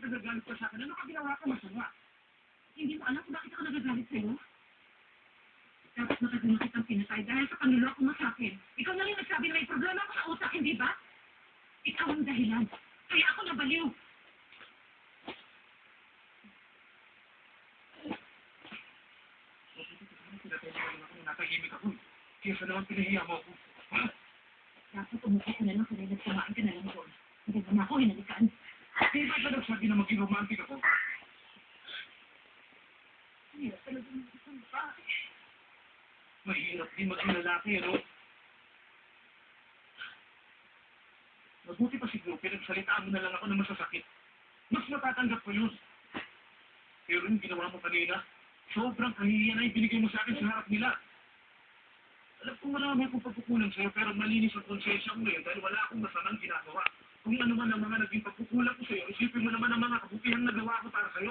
nagagalit ka sa akin? Ano ka ginawa ko masama? Hindi mo alam kung bakit ako nagagalit sa'yo? Dapat matagal na kitang pinatay dahil sa panluloko mo sa akin. Ikaw na rin nagsabi na may problema ako sa utak, hindi ba? Ikaw ang dahilan. Kaya ako nabaliw. Natahimik ako. Kaya sa naman pinahiya mo ako. Ha? Dapat umupo ko na lang kaya nagsamaan ka na lang doon. Hindi ba na ako hinalikan? Di ba ka nagsabi na maging romantic ako? Hirap talaga ng isang babae. Mahirap din maging lalaki, ano? Mabuti pa siguro, pinagsalitaan mo na lang ako na masasakit. Mas matatanggap ko yun. Pero yung ginawa mo kanina, sobrang kahihiyan na yung binigay mo sa akin sa harap nila. Alam ko marami akong pagkukulang sa'yo, pero malinis ang konsensya ko ngayon dahil wala akong masamang ginagawa. Kung ano man ang mga naging pagkukulang ko sa'yo, isipin mo naman ang mga kabutihang nagawa ko para sa'yo.